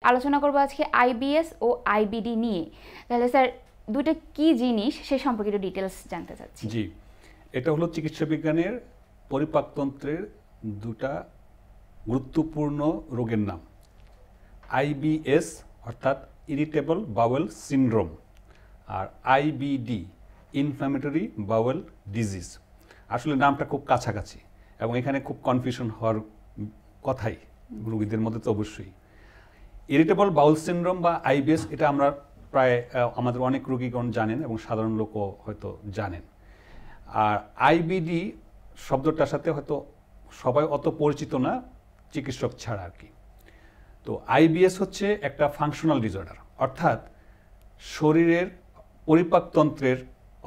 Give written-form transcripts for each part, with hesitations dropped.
আলোচনা করব আজকে আইবিএস ও আইবিডি নিয়ে। তাহলে স্যার দুটো কি জিনিস সে সম্পর্কে একটু ডিটেলস জানতে চাচ্ছি। জি, এটা হলো চিকিৎসা বিজ্ঞানের পরিপাকতন্ত্রের দুটা গুরুত্বপূর্ণ রোগের নাম। আইবিএস অর্থাৎ ইরিটেবল বাওয়েল সিনড্রোম, আর আইবিডি ইনফ্ল্যামেটরি বাওয়েল ডিজিজ। আসলে নামটা খুব কাছাকাছি এবং এখানে খুব কনফিউশন হওয়ার কথাই রোগীদের মধ্যে তো অবশ্যই। ইরিটেবল বাউল সিনড্রোম বা আইবিএস এটা আমরা প্রায় আমাদের অনেক রোগীগণ জানেন এবং সাধারণ লোকও হয়তো জানেন। আর আইবিডি শব্দটার সাথে হয়তো সবাই অত পরিচিত না, চিকিৎসক ছাড়া আর কি। তো আইবিএস হচ্ছে একটা ফাংশনাল ডিসঅর্ডার, অর্থাৎ শরীরের পরিপাকতন্ত্রের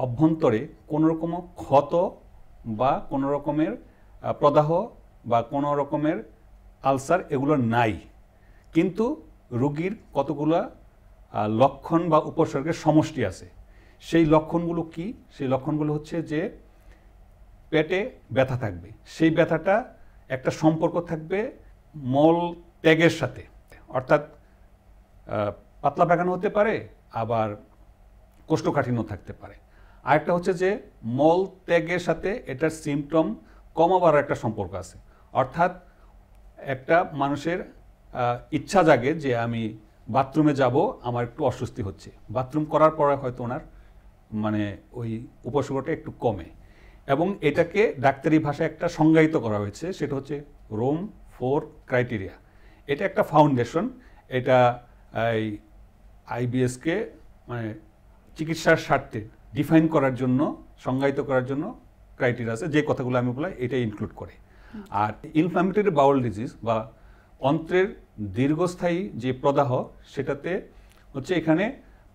অভ্যন্তরে কোনো রকম ক্ষত বা কোনো রকমের প্রদাহ বা কোনো রকমের আলসার এগুলো নাই, কিন্তু রোগীর কতগুলো লক্ষণ বা উপসর্গের সমষ্টি আছে। সেই লক্ষণগুলো কি? সেই লক্ষণগুলো হচ্ছে যে পেটে ব্যথা থাকবে, সেই ব্যথাটা একটা সম্পর্ক থাকবে মল ত্যাগের সাথে, অর্থাৎ পাতলা পায়খানা হতে পারে, আবার কোষ্ঠকাঠিন্য থাকতে পারে। আরেকটা হচ্ছে যে মল ত্যাগের সাথে এটার সিমটম কমাবার একটা সম্পর্ক আছে, অর্থাৎ একটা মানুষের ইচ্ছা জাগে যে আমি বাথরুমে যাব, আমার একটু অস্বস্তি হচ্ছে, বাথরুম করার পরে হয়তো ওনার মানে ওই উপসর্গটা একটু কমে। এবং এটাকে ডাক্তারি ভাষায় একটা সংজ্ঞায়িত করা হয়েছে, সেটা হচ্ছে রোম 4 ক্রাইটেরিয়া। এটা একটা ফাউন্ডেশন, এটা এই আইবিএসকে মানে চিকিৎসার স্বার্থে ডিফাইন করার জন্য, সংজ্ঞায়িত করার জন্য ক্রাইটেরিয়া আছে, যে কথাগুলো আমি বললাম এটা ইনক্লুড করে। আর ইনফ্ল্যামেটরি বাউল ডিজিজ বা অন্ত্রের দীর্ঘস্থায়ী যে প্রদাহ, সেটাতে হচ্ছে এখানে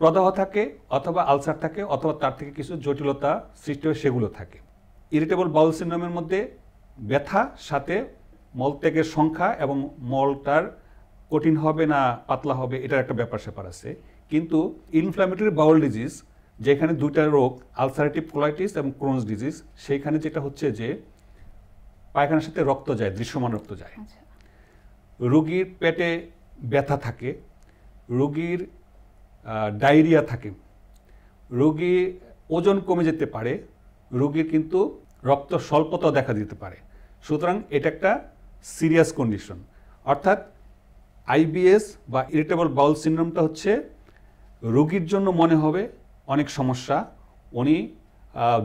প্রদাহ থাকে অথবা আলসার থাকে অথবা তার থেকে কিছু জটিলতা সৃষ্টি হয়, সেগুলো থাকে। ইরিটেবল বাউল সিনড্রোমের মধ্যে ব্যথা সাথে মলত্যাগের সংখ্যা এবং মলটার কঠিন হবে না পাতলা হবে এটার একটা ব্যাপার স্যাপার আছে। কিন্তু ইনফ্ল্যামেটরি বাউল ডিজিজ, যেখানে দুইটা রোগ আলসারেটিভ কোলাইটিস এবং ক্রোনস ডিজিজ, সেইখানে যেটা হচ্ছে যে পায়খানার সাথে রক্ত যায়, দৃশ্যমান রক্ত যায়, রোগীর পেটে ব্যথা থাকে, রোগীর ডায়রিয়া থাকে, রোগী ওজন কমে যেতে পারে, রোগীর কিন্তু রক্ত স্বল্পতা দেখা দিতে পারে। সুতরাং এটা একটা সিরিয়াস কন্ডিশন। অর্থাৎ আইবিএস বা ইরিটেবল বাউল সিনড্রোমটা হচ্ছে রোগীর জন্য মনে হবে অনেক সমস্যা, উনি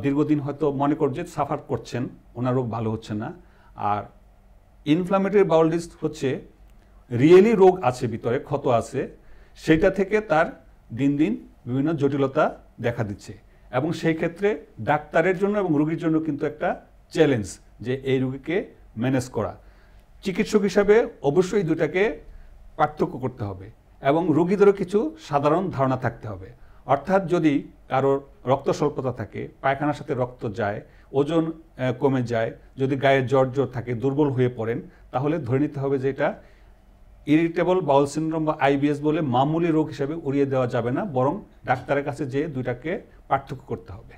দীর্ঘদিন হয়তো মনে করছে সাফার করছেন, ওনার রোগ ভালো হচ্ছে না। আর ইনফ্ল্যামেটরি বাউল ডিজিজ হচ্ছে রিয়েলি রোগ আছে, ভিতরে ক্ষত আছে, সেটা থেকে তার দিন দিন বিভিন্ন জটিলতা দেখা দিচ্ছে। এবং সেই ক্ষেত্রে ডাক্তারের জন্য এবং রোগীর জন্য কিন্তু একটা চ্যালেঞ্জ যে এই রোগীকে ম্যানেজ করা। চিকিৎসক হিসাবে অবশ্যই দুটাকে পার্থক্য করতে হবে এবং রোগীদেরও কিছু সাধারণ ধারণা থাকতে হবে। অর্থাৎ যদি কারোর রক্ত স্বল্পতা থাকে, পায়খানার সাথে রক্ত যায়, ওজন কমে যায়, যদি গায়ে জ্বর থাকে, দুর্বল হয়ে পড়েন, তাহলে ধরে নিতে হবে যে এটা ইরিটেবল বাউল সিনড্রোম বা আইবিএস বলে মামুলি রোগ হিসেবে উড়িয়ে দেওয়া যাবে না, বরং ডাক্তারের কাছে যেয়ে দুইটাকে পার্থক্য করতে হবে।